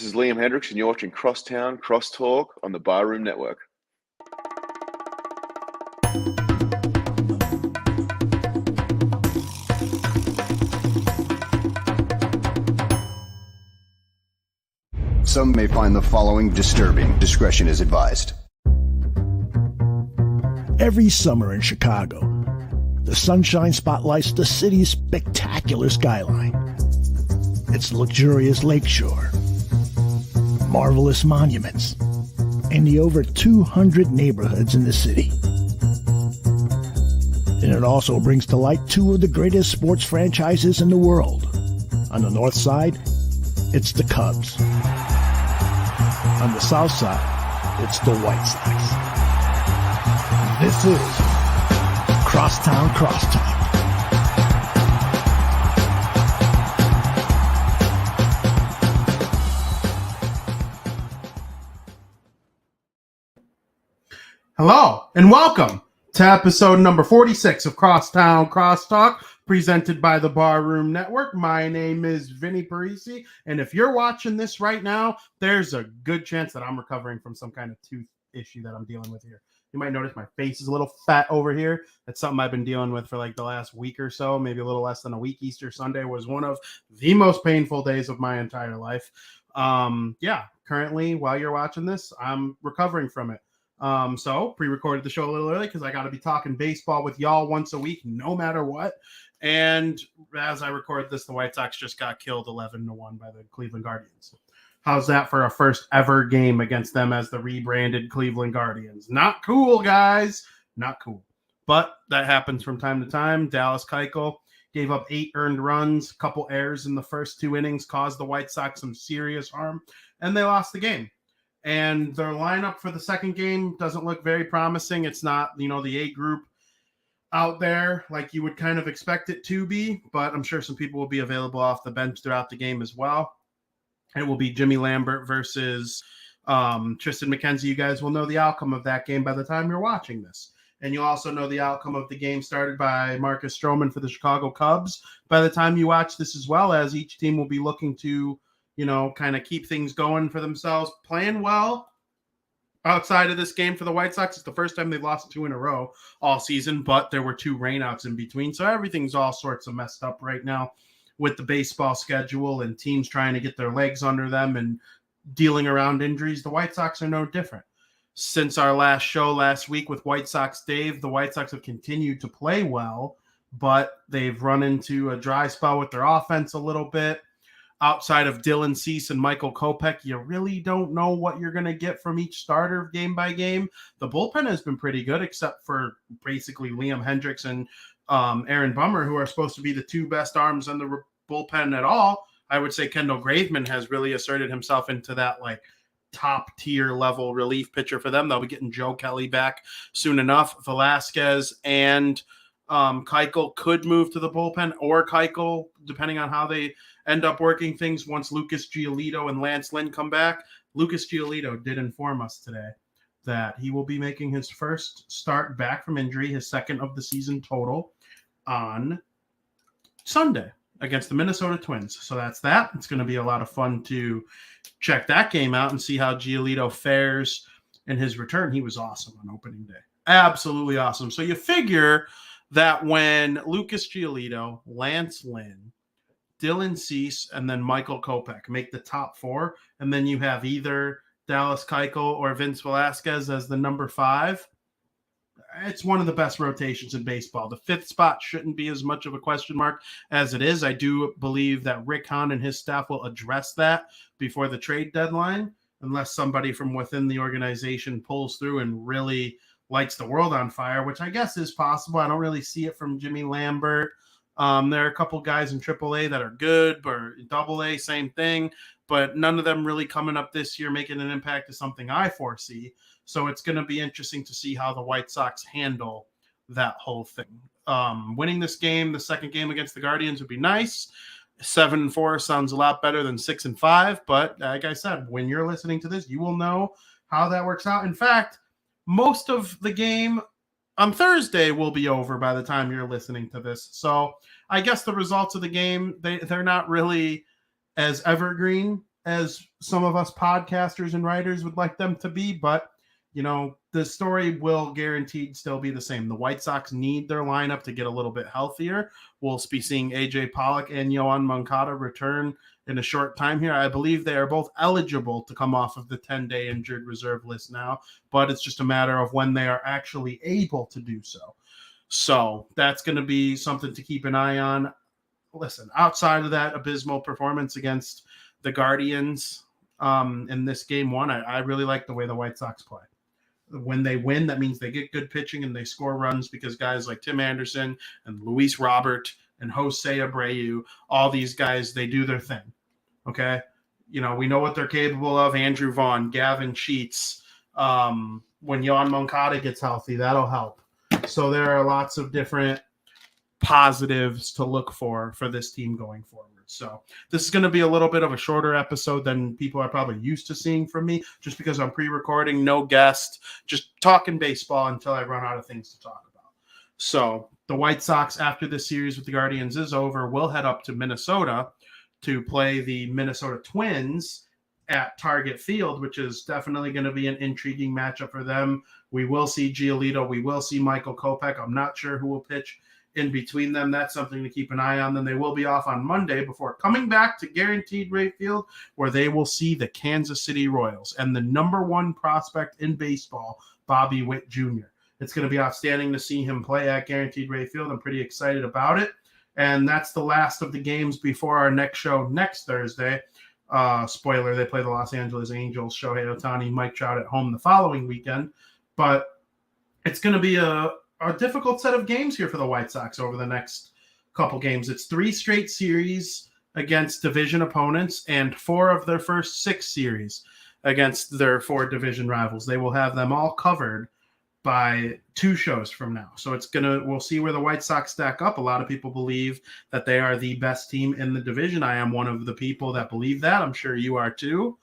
This is Liam Hendricks, and you're watching Crosstown Crosstalk on the Barroom Network. Some may find the following disturbing. Discretion is advised. Every summer in Chicago, the sunshine spotlights the city's spectacular skyline. Its luxurious lakeshore, marvelous monuments, and the over 200 neighborhoods in the city. And it also brings to light two of the greatest sports franchises in the world. On the north side, it's the Cubs. On the south side, it's the White Sox. This is Crosstown Crosstalk. Hello, and welcome to episode number 46 of Crosstown Crosstalk, presented by the Barroom Network. My name is Vinny Parisi, and if you're watching this right now, there's a good chance that I'm recovering from some kind of tooth issue that I'm dealing with here. You might notice my face is a little fat over here. That's something I've been dealing with for like the last week or so, maybe a little less than a week. Easter Sunday was one of the most painful days of my entire life. Currently, while you're watching this, I'm recovering from it. So pre-recorded the show a little early because I got to be talking baseball with y'all once a week, no matter what. And as I record this, the White Sox just got killed 11-1 by the Cleveland Guardians. How's that for a first ever game against them as the rebranded Cleveland Guardians? Not cool, guys. Not cool. But that happens from time to time. Dallas Keuchel gave up 8 earned runs, a couple errors in the first 2 innings, caused the White Sox some serious harm, and they lost the game. And their lineup for the second game doesn't look very promising. It's not, the A group out there like you would kind of expect it to be, but I'm sure some people will be available off the bench throughout the game as well. It will be Jimmy Lambert versus Tristan McKenzie. You guys will know the outcome of that game by the time you're watching this. And you'll also know the outcome of the game started by Marcus Stroman for the Chicago Cubs by the time you watch this, as well as each team will be looking to kind of keep things going for themselves, playing well outside of this game for the White Sox. It's the first time they've lost 2 in a row all season, but there were 2 rainouts in between. So everything's all sorts of messed up right now with the baseball schedule and teams trying to get their legs under them and dealing around injuries. The White Sox are no different. Since our last show last week with White Sox Dave, the White Sox have continued to play well, but they've run into a dry spell with their offense a little bit. Outside of Dylan Cease and Michael Kopech, you really don't know what you're going to get from each starter game by game. The bullpen has been pretty good, except for basically Liam Hendricks and Aaron Bummer, who are supposed to be the 2 best arms in the bullpen at all. I would say Kendall Graveman has really asserted himself into that top tier level relief pitcher for them. They'll be getting Joe Kelly back soon enough. Velasquez and Keuchel could move to the bullpen, or Keuchel, depending on how they end up working things once Lucas Giolito and Lance Lynn come back. Lucas Giolito did inform us today that he will be making his first start back from injury, his second of the season total, on Sunday against the Minnesota Twins. So that's that. It's going to be a lot of fun to check that game out and see how Giolito fares in his return. He was awesome on opening day. Absolutely awesome. So you figure that when Lucas Giolito, Lance Lynn, Dylan Cease, and then Michael Kopech make the top 4, and then you have either Dallas Keuchel or Vince Velasquez as the number 5, it's one of the best rotations in baseball. The 5th spot shouldn't be as much of a question mark as it is. I do believe that Rick Hahn and his staff will address that before the trade deadline, unless somebody from within the organization pulls through and really lights the world on fire, which I guess is possible. I don't really see it from Jimmy Lambert. There are a couple guys in AAA that are good, or AA, same thing, but none of them really coming up this year making an impact is something I foresee. So it's going to be interesting to see how the White Sox handle that whole thing. Winning this game, the second game against the Guardians, would be nice. 7-4 sounds a lot better than 6-5, but like I said, when you're listening to this, you will know how that works out. In fact, most of the game on Thursday will be over by the time you're listening to this. So I guess the results of the game, they're not really as evergreen as some of us podcasters and writers would like them to be, but the story will guaranteed still be the same. The White Sox need their lineup to get a little bit healthier. We'll be seeing AJ Pollock and Yoan Moncada return in a short time here. I believe they are both eligible to come off of the 10-day injured reserve list now, but it's just a matter of when they are actually able to do so. So that's going to be something to keep an eye on. Listen, outside of that abysmal performance against the Guardians in this game one, I really like the way the White Sox play. When they win, that means they get good pitching and they score runs because guys like Tim Anderson and Luis Robert and Jose Abreu, all these guys, they do their thing. Okay? We know what they're capable of. Andrew Vaughn, Gavin Sheets. When Yoan Moncada gets healthy, that'll help. So there are lots of different positives to look for this team going forward. So this is going to be a little bit of a shorter episode than people are probably used to seeing from me, just because I'm pre-recording, no guest, just talking baseball until I run out of things to talk about. So the White Sox, after this series with the Guardians is over, will head up to Minnesota to play the Minnesota Twins at Target Field, which is definitely going to be an intriguing matchup for them. We will see Giolito. We will see Michael Kopech. I'm not sure who will pitch in between them. That's something to keep an eye on. Then they will be off on Monday before coming back to Guaranteed Rate Field, where they will see the Kansas City Royals and the number one prospect in baseball, Bobby Witt Jr. It's going to be outstanding to see him play at Guaranteed Rate Field. I'm pretty excited about it. And that's the last of the games before our next show next Thursday. Spoiler, they play the Los Angeles Angels, Shohei Ohtani, Mike Trout at home the following weekend. But it's going to be a difficult set of games here for the White Sox over the next couple games. It's 3 straight series against division opponents and 4 of their first 6 series against their 4 division rivals. They will have them all covered by 2 shows from now. So we'll see where the White Sox stack up. A lot of people believe that they are the best team in the division. I am one of the people that believe that. I'm sure you are too.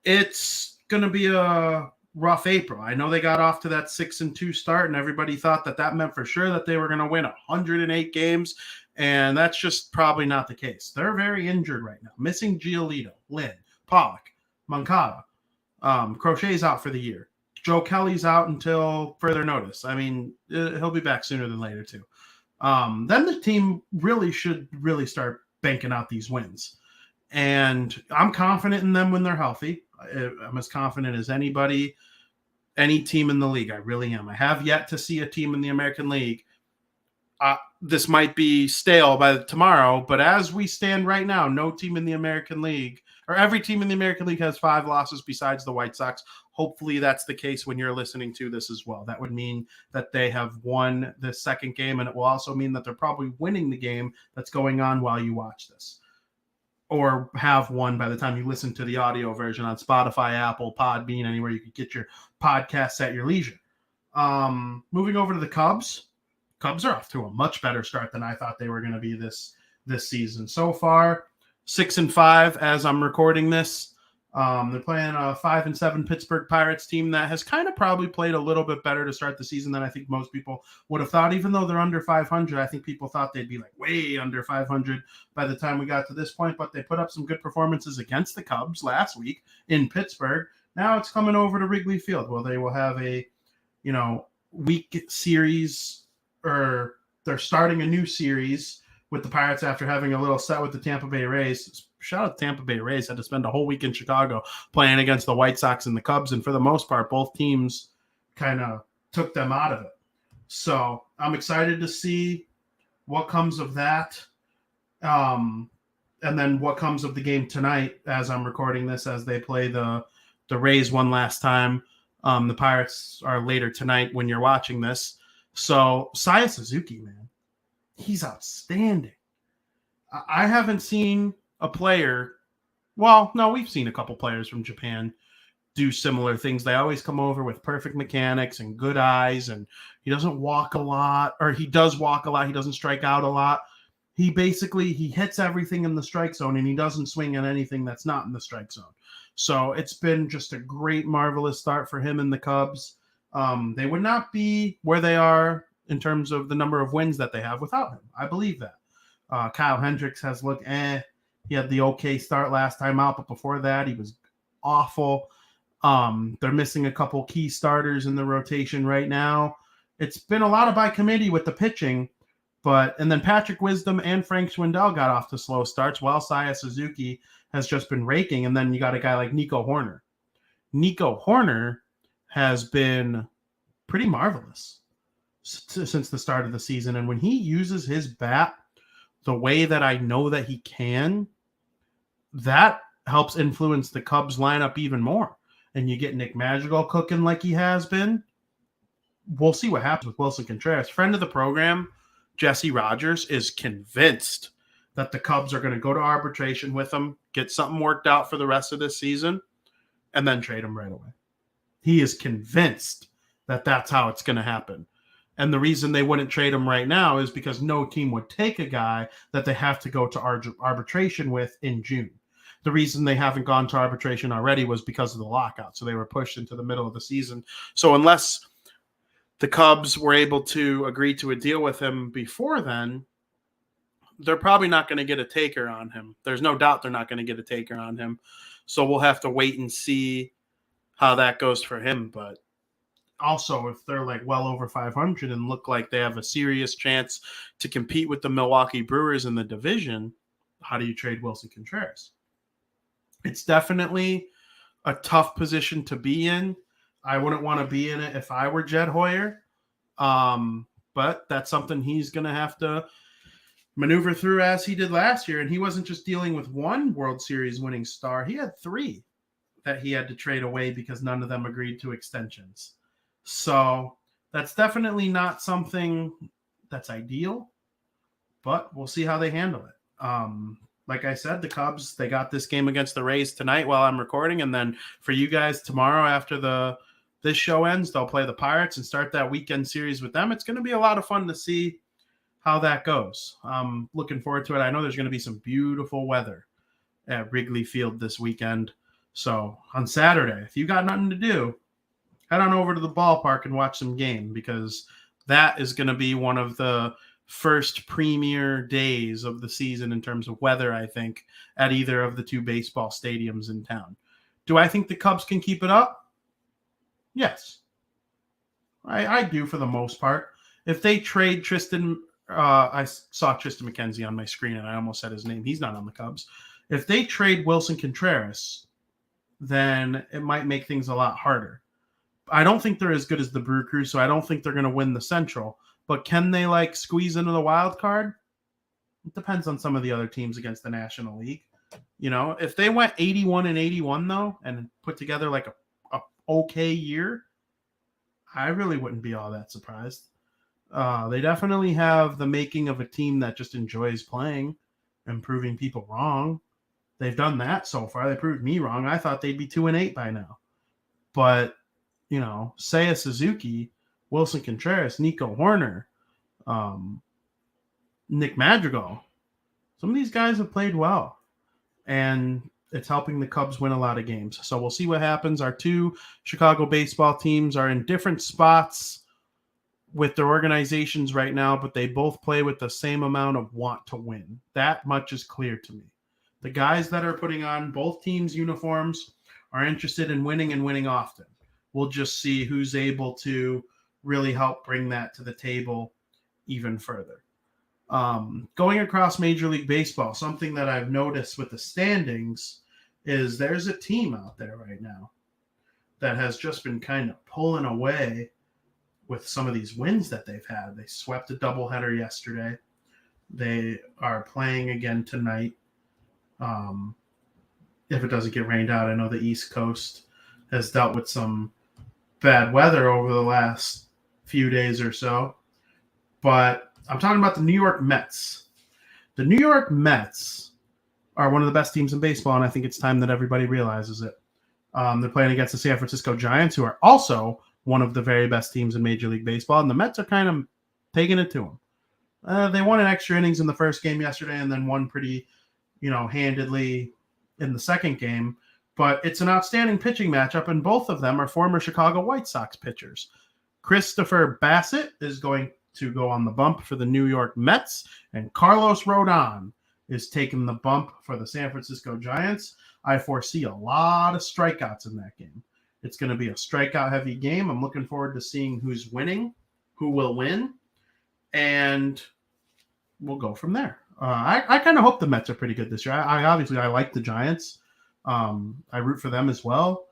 It's going to be a rough April. I know they got off to that 6-2 start, and everybody thought that meant for sure that they were going to win 108 games, and that's just probably not the case. They're very injured right now. Missing Giolito, Lynn, Pollock, Moncada. Crochet's out for the year. Joe Kelly's out until further notice. I mean, he'll be back sooner than later too. Then the team should start banking out these wins. And I'm confident in them when they're healthy. I'm as confident as any team in the league. I really am. I have yet to see a team in the American League. This might be stale by tomorrow, but as we stand right now, no team in the American League, or every team in the American League, has 5 losses besides the White Sox. Hopefully that's the case when you're listening to this as well. That would mean that they have won the second game, and it will also mean that they're probably winning the game that's going on while you watch this, or have won by the time you listen to the audio version on Spotify, Apple, Podbean, anywhere you could get your podcasts at your leisure. Moving over to the Cubs. Cubs are off to a much better start than I thought they were going to be this season. So far, 6-5 as I'm recording this. They're playing a 5-7 Pittsburgh Pirates team that has kind of probably played a little bit better to start the season than I think most people would have thought. Even though they're under 500, I think people thought they'd be like way under 500 by the time we got to this point. But they put up some good performances against the Cubs last week in Pittsburgh. Now it's coming over to Wrigley Field, where they will have a week series, or they're starting a new series with the Pirates after having a little set with the Tampa Bay Rays. Shout out to Tampa Bay Rays. Had to spend a whole week in Chicago playing against the White Sox and the Cubs, and for the most part, both teams kind of took them out of it. So I'm excited to see what comes of that, and then what comes of the game tonight as I'm recording this, as they play the Rays one last time. The Pirates are later tonight when you're watching this. So Seiya Suzuki, man, he's outstanding. I haven't seen a player. Well, no, we've seen a couple players from Japan do similar things. They always come over with perfect mechanics and good eyes, and he doesn't walk a lot, or he does walk a lot. He doesn't strike out a lot. He hits everything in the strike zone, and he doesn't swing at anything that's not in the strike zone. So it's been just a great, marvelous start for him and the Cubs. They would not be where they are in terms of the number of wins that they have without him. I believe that. Kyle Hendricks has looked He had the okay start last time out, but before that, he was awful. They're missing a couple key starters in the rotation right now. It's been a lot of by committee with the pitching, and then Patrick Wisdom and Frank Schwindel got off to slow starts while Saya Suzuki has just been raking. And then you got a guy like Nico Horner. Nico Horner has been pretty marvelous since the start of the season. And when he uses his bat the way that I know that he can, that helps influence the Cubs lineup even more. And you get Nick Madrigal cooking like he has been. We'll see what happens with Wilson Contreras. Friend of the program, Jesse Rogers, is convinced that the Cubs are going to go to arbitration with him, get something worked out for the rest of this season, and then trade him right away. He is convinced that that's how it's going to happen. And the reason they wouldn't trade him right now is because no team would take a guy that they have to go to arbitration with in June. The reason they haven't gone to arbitration already was because of the lockout. So they were pushed into the middle of the season. So unless the Cubs were able to agree to a deal with him before then, they're probably not going to get a taker on him. There's no doubt they're not going to get a taker on him. So we'll have to wait and see how that goes for him. But also, if they're like well over 500 and look like they have a serious chance to compete with the Milwaukee Brewers in the division, how do you trade Wilson Contreras? It's definitely a tough position to be in. I wouldn't want to be in it if I were Jed Hoyer. But that's something he's going to have to maneuver through as he did last year. And he wasn't just dealing with one World Series winning star. He had 3 that he had to trade away because none of them agreed to extensions. So that's definitely not something that's ideal, but we'll see how they handle it. Like I said, the Cubs, they got this game against the Rays tonight while I'm recording. And then for you guys tomorrow after this show ends, they'll play the Pirates and start that weekend series with them. It's going to be a lot of fun to see how that goes. I'm looking forward to it. I know there's going to be some beautiful weather at Wrigley Field this weekend. So on Saturday, if you got nothing to do, head on over to the ballpark and watch some game, because that is going to be one of the first premier days of the season in terms of weather, I think, at either of the 2 baseball stadiums in town. Do I think the Cubs can keep it up? Yes. I do for the most part. If they trade Tristan, I saw Tristan McKenzie on my screen and I almost said his name. He's not on the Cubs. If they trade Wilson Contreras, then it might make things a lot harder. I don't think they're as good as the Brew Crew, so I don't think they're going to win the Central. But can they squeeze into the wild card? It depends on some of the other teams against the National League. You know, if they went 81-81 though, and put together a okay year, I really wouldn't be all that surprised. They definitely have the making of a team that just enjoys playing and proving people wrong. They've done that so far. They proved me wrong. I thought they'd be 2-8 by now. But, you know, Seiya Suzuki, Wilson Contreras, Nico Horner, Nick Madrigal. Some of these guys have played well, and it's helping the Cubs win a lot of games. So we'll see what happens. Our 2 Chicago baseball teams are in different spots with their organizations right now, but they both play with the same amount of want to win. That much is clear to me. The guys that are putting on both teams' uniforms are interested in winning and winning often. We'll just see who's able to really help bring that to the table even further. Going across Major League Baseball, something that I've noticed with the standings is there's a team out there right now that has just been kind of pulling away with some of these wins that they've had. They swept a doubleheader yesterday. They are playing again tonight. If it doesn't get rained out, I know the East Coast has dealt with some bad weather over the last few days or so. But I'm talking about the New York Mets. The New York Mets are one of the best teams in baseball, and I think it's time that everybody realizes it. They're playing against the San Francisco Giants, who are also one of the very best teams in Major League Baseball, and the Mets are kind of taking it to them. They won in extra innings in the first game yesterday and then won pretty, handedly in the second game. But it's an outstanding pitching matchup, and both of them are former Chicago White Sox pitchers. Christopher Bassett is going to go on the bump for the New York Mets, and Carlos Rodon is taking the bump for the San Francisco Giants. I foresee a lot of strikeouts in that game. It's going to be a strikeout-heavy game. I'm looking forward to seeing who's winning, who will win, and we'll go from there. I kind of hope the Mets are pretty good this year. I obviously like the Giants. I root for them as well.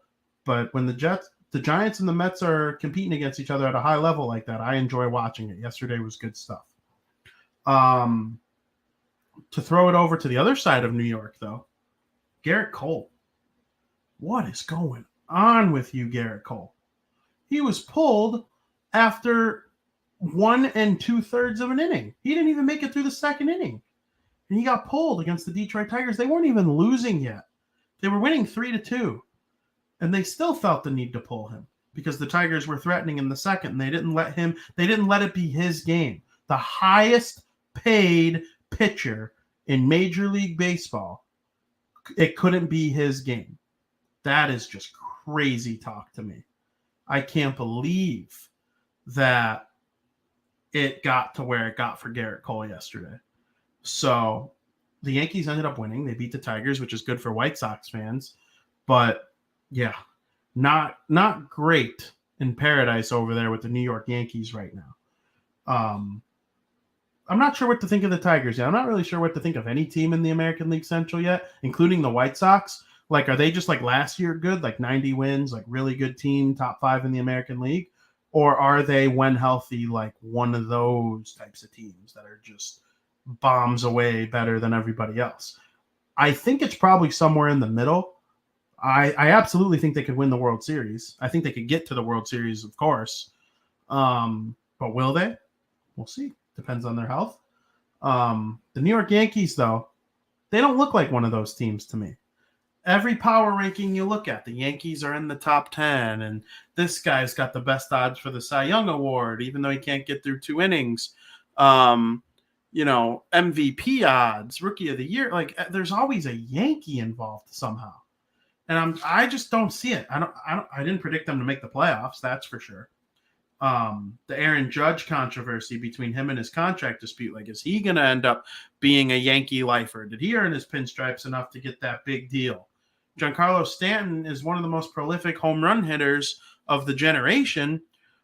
But when the Giants and the Mets are competing against each other at a high level like that, I enjoy watching it. Yesterday was good stuff. To throw it over to the other side of New York, though, Garrett Cole. What is going on with you, Garrett Cole? He was pulled after 1 2/3 of an inning. He didn't even make it through the second inning. And he got pulled against the Detroit Tigers. They weren't even losing yet. They were winning 3-2. And they still felt the need to pull him because the Tigers were threatening in the second. And they didn't let it be his game. The highest paid pitcher in Major League Baseball, it couldn't be his game. That is just crazy talk to me. I can't believe that it got to where it got for Garrett Cole yesterday. So the Yankees ended up winning. They beat the Tigers, which is good for White Sox fans. But yeah, not great in paradise over there with the New York Yankees right now. I'm not sure what to think of the Tigers yet. I'm not really sure what to think of any team in the American League Central yet, including the White Sox. Like, are they just like last year good, like 90 wins, like really good team, top 5 in the American League? Or are they, when healthy, like one of those types of teams that are just bombs away better than everybody else? I think it's probably somewhere in the middle. I absolutely think they could win the World Series. I think they could get to the World Series, of course. But will they? We'll see. Depends on their health. The New York Yankees, though, they don't look like one of those teams to me. Every power ranking you look at, the Yankees are in the top 10, and this guy's got the best odds for the Cy Young Award, even though he can't get through 2 innings. MVP odds, Rookie of the Year. Like, there's always a Yankee involved somehow, and I just don't see it. I didn't predict them to make the playoffs. That's for sure. The Aaron Judge controversy between him and his contract dispute. Like, is he going to end up being a Yankee lifer? Did he earn his pinstripes enough to get that big deal? Giancarlo Stanton is one of the most prolific home run hitters of the generation,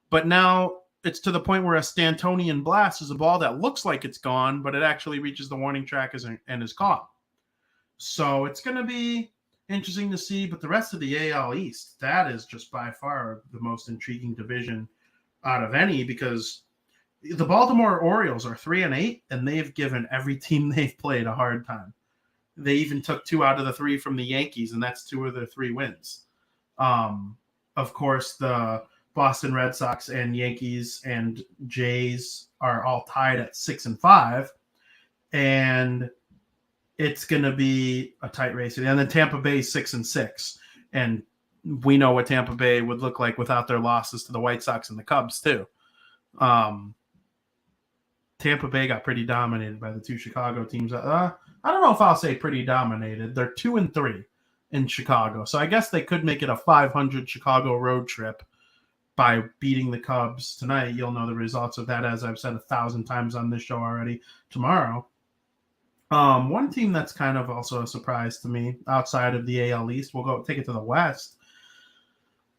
but now it's to the point where a Stantonian blast is a ball that looks like it's gone, but it actually reaches the warning track and is caught. So it's going to be interesting to see, but the rest of the AL East, that is just by far the most intriguing division out of any, because the Baltimore Orioles are 3-8, and they've given every team they've played a hard time. They even took 2 out of the 3 from the Yankees, and that's 2 of their 3 wins. Of course, the Boston Red Sox and Yankees and Jays are all tied at 6-5, and it's going to be a tight race. And then Tampa Bay 6-6, and we know what Tampa Bay would look like without their losses to the White Sox and the Cubs too. Tampa Bay got pretty dominated by the 2 Chicago teams. I don't know if I'll say pretty dominated. They're 2-3 in Chicago. So I guess they could make it a 500 Chicago road trip by beating the Cubs tonight. You'll know the results of that, as I've said 1,000 times on this show already, tomorrow. One team that's kind of also a surprise to me outside of the AL East, we'll go take it to the West.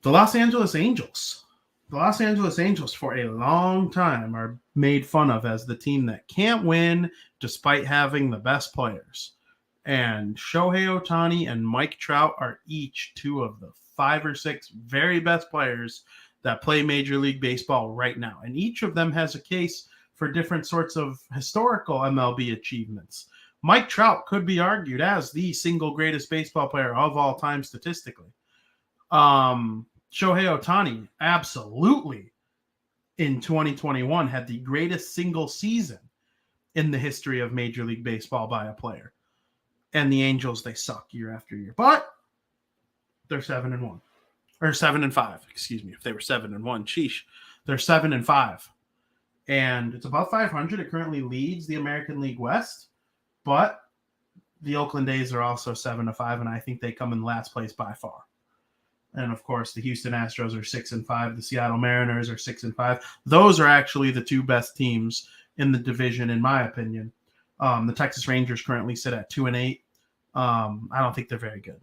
The Los Angeles Angels. The Los Angeles Angels for a long time are made fun of as the team that can't win despite having the best players. And Shohei Ohtani and Mike Trout are each 2 of the 5 or 6 very best players that play Major League Baseball right now. And each of them has a case for different sorts of historical MLB achievements. Mike Trout could be argued as the single greatest baseball player of all time statistically. Shohei Ohtani absolutely in 2021 had the greatest single season in the history of Major League Baseball by a player. And the Angels, they suck year after year. But they're 7-1. Or 7-5, excuse me. If they were 7-1, sheesh. They're 7-5. And it's above 500. It currently leads the American League West. But the Oakland A's are also 7-5, and I think they come in last place by far. And of course, the Houston Astros are 6-5. The Seattle Mariners are 6-5. Those are actually the 2 best teams in the division, in my opinion. The Texas Rangers currently sit at 2-8. I don't think they're very good.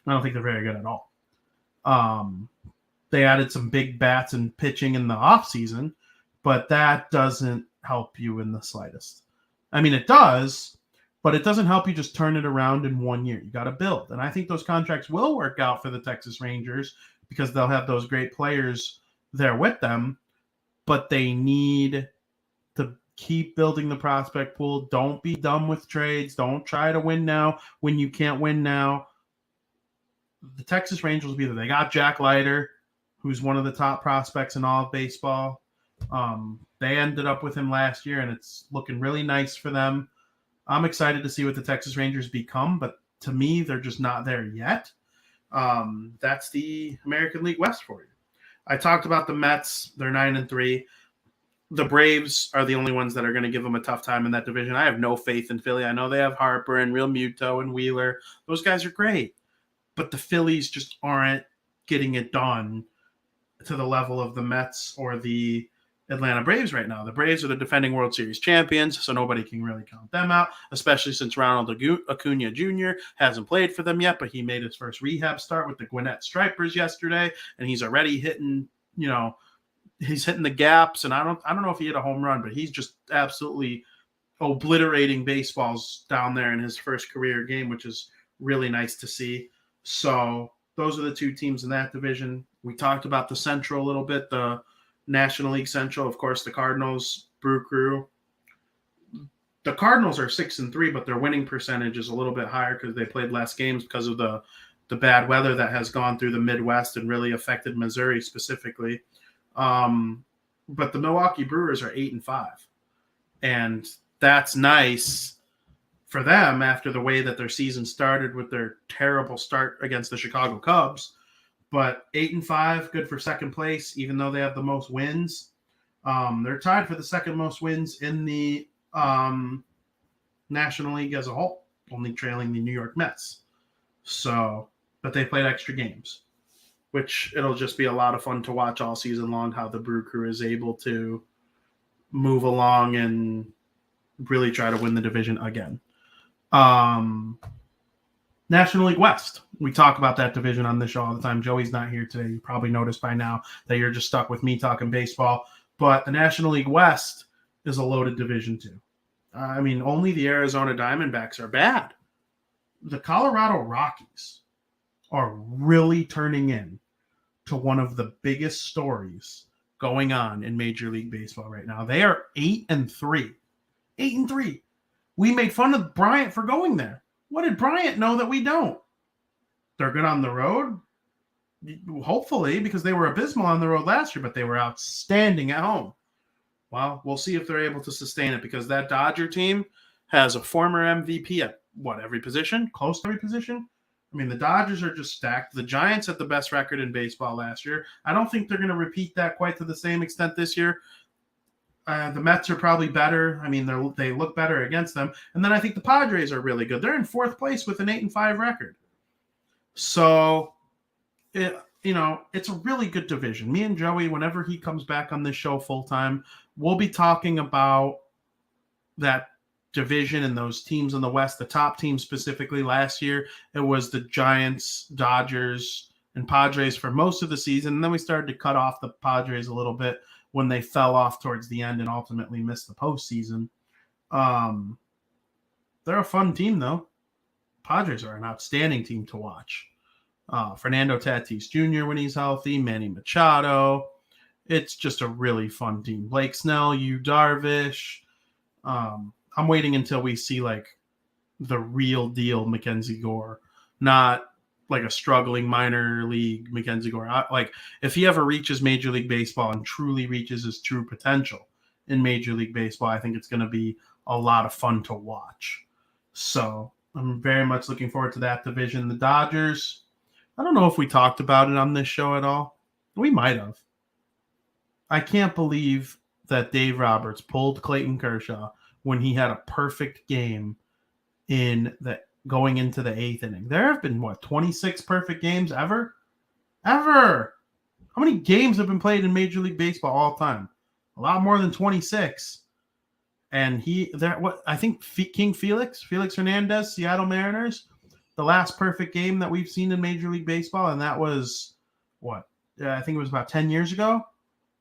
I don't think they're very good at all. They added some big bats and pitching in the offseason, but that doesn't help you in the slightest. I mean, it does, but it doesn't help you just turn it around in 1 year. You got to build. And I think those contracts will work out for the Texas Rangers because they'll have those great players there with them, but they need to keep building the prospect pool. Don't be dumb with trades. Don't try to win now when you can't win now. The Texas Rangers will be there. They got Jack Leiter, who's one of the top prospects in all of baseball. They ended up with him last year, and it's looking really nice for them. I'm excited to see what the Texas Rangers become, but to me, they're just not there yet. That's the American League West for you. I talked about the Mets. They're 9-3. The Braves are the only ones that are going to give them a tough time in that division. I have no faith in Philly. I know they have Harper and Real Muto and Wheeler. Those guys are great. But the Phillies just aren't getting it done to the level of the Mets or the Atlanta Braves right now. The Braves are the defending World Series champions, so nobody can really count them out, especially since Ronald Acuna Jr. hasn't played for them yet, but he made his first rehab start with the Gwinnett Stripers yesterday, and he's already hitting, he's hitting the gaps, and I don't know if he hit a home run, but he's just absolutely obliterating baseballs down there in his first career game, which is really nice to see. So those are the two teams in that division. We talked about the Central a little bit, the National League Central. Of course, the Cardinals, Brew Crew. The Cardinals are 6-3, but their winning percentage is a little bit higher because they played less games because of the bad weather that has gone through the Midwest and really affected Missouri specifically. But the Milwaukee Brewers are 8-5, and that's nice for them after the way that their season started with their terrible start against the Chicago Cubs. But 8-5, good for second place, even though they have the most wins. They're tied for the second most wins in the National League as a whole, only trailing the New York Mets. So, but they played extra games, which it'll just be a lot of fun to watch all season long, how the Brew Crew is able to move along and really try to win the division again. National League West. We talk about that division on the show all the time. Joey's not here today. You probably noticed by now that you're just stuck with me talking baseball. But the National League West is a loaded division too. I mean, only the Arizona Diamondbacks are bad. The Colorado Rockies are really turning in to one of the biggest stories going on in Major League Baseball right now. They are 8-3. 8-3. We made fun of Bryant for going there. What did Bryant know that we don't? They're good on the road? Hopefully, because they were abysmal on the road last year, but they were outstanding at home. Well, we'll see if they're able to sustain it, because that Dodger team has a former MVP at every position? Close to every position? I mean, the Dodgers are just stacked. The Giants had the best record in baseball last year. I don't think they're going to repeat that quite to the same extent this year. The Mets are probably better. I mean, they look better against them. And then I think the Padres are really good. They're in fourth place with an 8-5 record. So, it's a really good division. Me and Joey, whenever he comes back on this show full time, we'll be talking about that division and those teams in the West, the top teams specifically. Last year, it was the Giants, Dodgers, and Padres for most of the season. And then we started to cut off the Padres a little bit when they fell off towards the end and ultimately missed the postseason. They're a fun team, though. Padres are an outstanding team to watch. Fernando Tatis Jr. when he's healthy, Manny Machado. It's just a really fun team. Blake Snell, Yu Darvish. I'm waiting until we see the real deal Mackenzie Gore, not like a struggling minor league Mackenzie Gore. If he ever reaches Major League Baseball and truly reaches his true potential in Major League Baseball, I think it's going to be a lot of fun to watch. So I'm very much looking forward to that division. The Dodgers, I don't know if we talked about it on this show at all. We might have. I can't believe that Dave Roberts pulled Clayton Kershaw when he had a perfect game going into the eighth inning. There have been, 26 perfect games ever? Ever! How many games have been played in Major League Baseball all time? A lot more than 26. And King Felix Hernandez, Seattle Mariners, the last perfect game that we've seen in Major League Baseball, and that was I think it was about 10 years ago.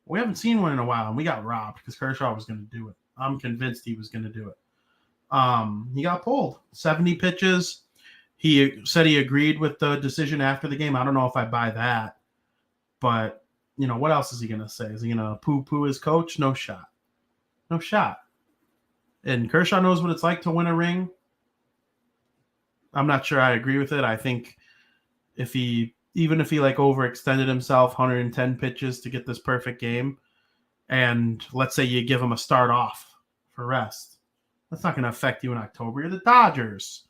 We haven't seen one in a while, and we got robbed because Kershaw was going to do it. I'm convinced he was going to do it. He got pulled 70 pitches. He said he agreed with the decision after the game. I don't know if I buy that, but what else is he going to say? Is he going to poo-poo his coach? No shot. And Kershaw knows what it's like to win a ring. I'm not sure I agree with it. I think even if he overextended himself 110 pitches to get this perfect game, and let's say you give him a start off for rest, that's not going to affect you in October. You're the Dodgers.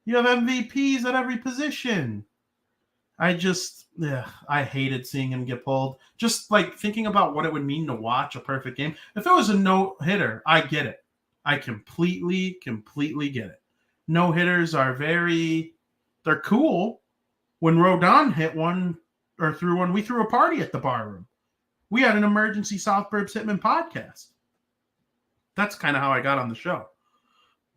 You have MVPs at every position. I hated seeing him get pulled. Just thinking about what it would mean to watch a perfect game. If it was a no-hitter, I get it. I completely get it. No-hitters are they're cool. When Rodon hit one or threw one, we threw a party at the bar room. We had an emergency South Burbs Hitman podcast. That's kind of how I got on the show.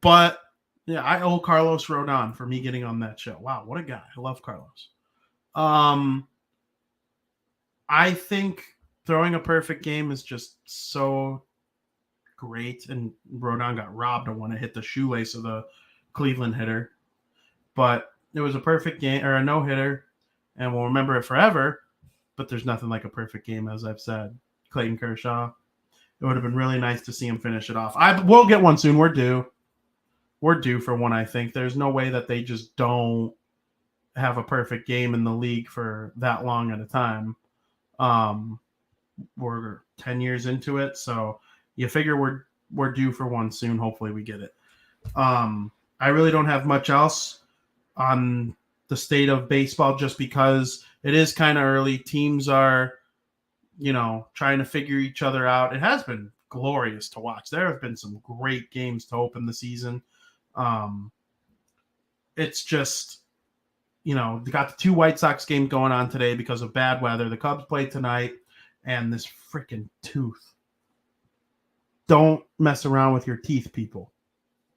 But yeah, I owe Carlos Rodon for me getting on that show. Wow, what a guy. I love Carlos. I think throwing a perfect game is just so great, and Rodon got robbed of one. It hit the shoelace of the Cleveland hitter, but it was a perfect game, or a no-hitter, and we'll remember it forever. But there's nothing like a perfect game, as I've said. Clayton Kershaw. It would have been really nice to see him finish it off. We'll get one soon. We're due for one, I think. There's no way that they just don't have a perfect game in the league for that long at a time. We're 10 years into it, so you figure we're due for one soon. Hopefully we get it. I really don't have much else on the state of baseball, just because it is kind of early. Teams are, trying to figure each other out. It has been glorious to watch. There have been some great games to open the season. It's just, they got the 2 White Sox games going on today because of bad weather. The Cubs play tonight, and this freaking tooth. Don't mess around with your teeth, people.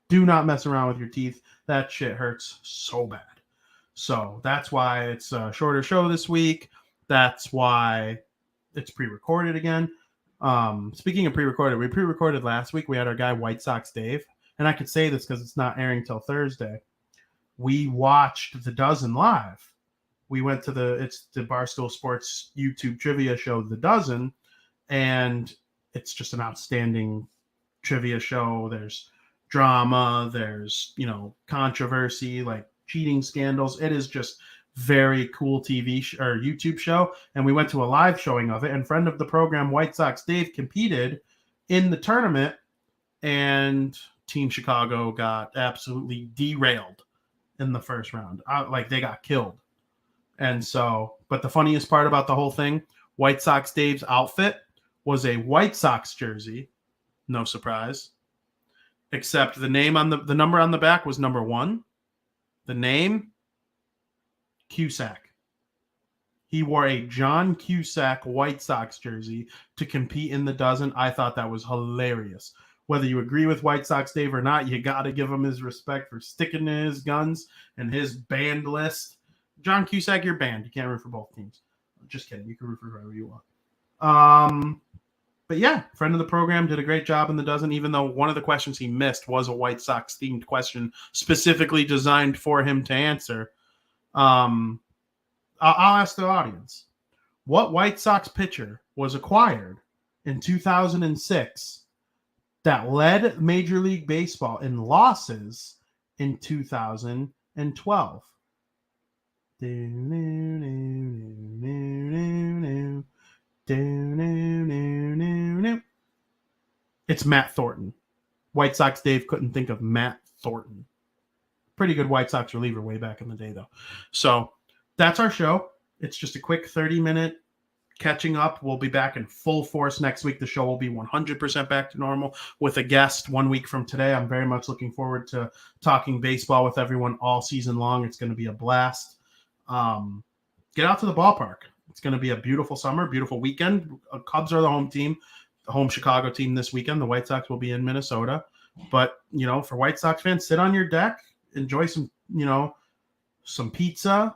Do not mess around with your teeth. That shit hurts so bad. So that's why it's a shorter show this week. That's why it's pre-recorded again. Speaking of pre-recorded, we pre-recorded last week. We had our guy White Sox Dave, and I could say this because it's not airing till Thursday. We watched The Dozen live. We went to it's the Barstool Sports YouTube trivia show, The Dozen, and it's just an outstanding trivia show. There's drama, there's, controversy, like cheating scandals. It is just very cool TV or YouTube show. And we went to a live showing of it, and friend of the program, White Sox Dave, competed in the tournament, and Team Chicago got absolutely derailed in the first round. They got killed. And so, but the funniest part about the whole thing, White Sox Dave's outfit was a White Sox jersey. No surprise. Except the name on the number on the back was number 1. The name, Cusack. He wore a John Cusack White Sox jersey to compete in the Dozen. I thought that was hilarious. Whether you agree with White Sox Dave or not, you got to give him his respect for sticking to his guns and his banned list. John Cusack, you're banned. You can't root for both teams. Just kidding. You can root for whoever you want. But yeah, friend of the program did a great job in the Dozen, even though one of the questions he missed was a White Sox-themed question specifically designed for him to answer. I'll ask the audience. What White Sox pitcher was acquired in 2006 that led Major League Baseball in losses in 2012? It's Matt Thornton. White Sox Dave couldn't think of Matt Thornton. Pretty good White Sox reliever way back in the day, though. So that's our show. It's just a quick 30-minute catching up. We'll be back in full force next week. The show will be 100% back to normal with a guest 1 week from today. I'm very much looking forward to talking baseball with everyone all season long. It's going to be a blast. Get out to the ballpark. It's going to be a beautiful summer, beautiful weekend. Cubs are the home team. home Chicago team this weekend. The White Sox will be in Minnesota. But, for White Sox fans, sit on your deck, enjoy some, some pizza,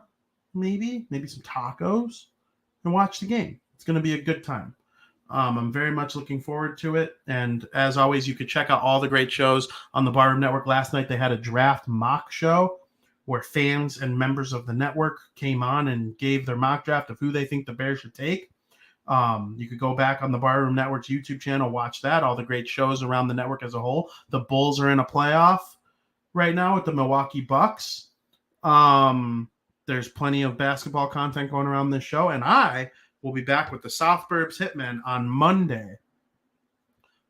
maybe some tacos, and watch the game. It's going to be a good time. I'm very much looking forward to it. And as always, you could check out all the great shows on the Barroom Network. Last night, they had a draft mock show where fans and members of the network came on and gave their mock draft of who they think the Bears should take. You could go back on the Barroom Network's YouTube channel, watch that, all the great shows around the network as a whole. The Bulls are in a playoff right now with the Milwaukee Bucks. There's plenty of basketball content going around this show, and I will be back with the South Burbs Hitmen on Monday.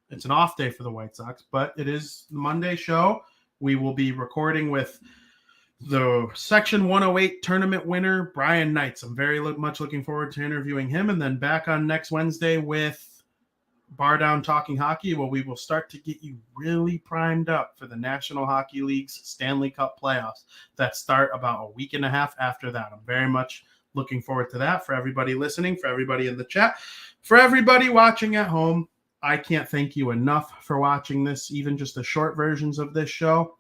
It's an off day for the White Sox, but it is the Monday show. We will be recording with the Section 108 tournament winner, Brian Knights. I'm very much looking forward to interviewing him. And then back on next Wednesday with Bar Down Talking Hockey, where we will start to get you really primed up for the National Hockey League's Stanley Cup playoffs that start about a week and a half after that. I'm very much looking forward to that. For everybody listening, for everybody in the chat, for everybody watching at home, I can't thank you enough for watching this, even just the short versions of this show.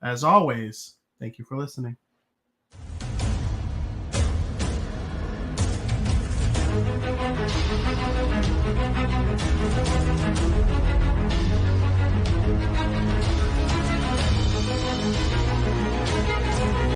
As always, thank you for listening.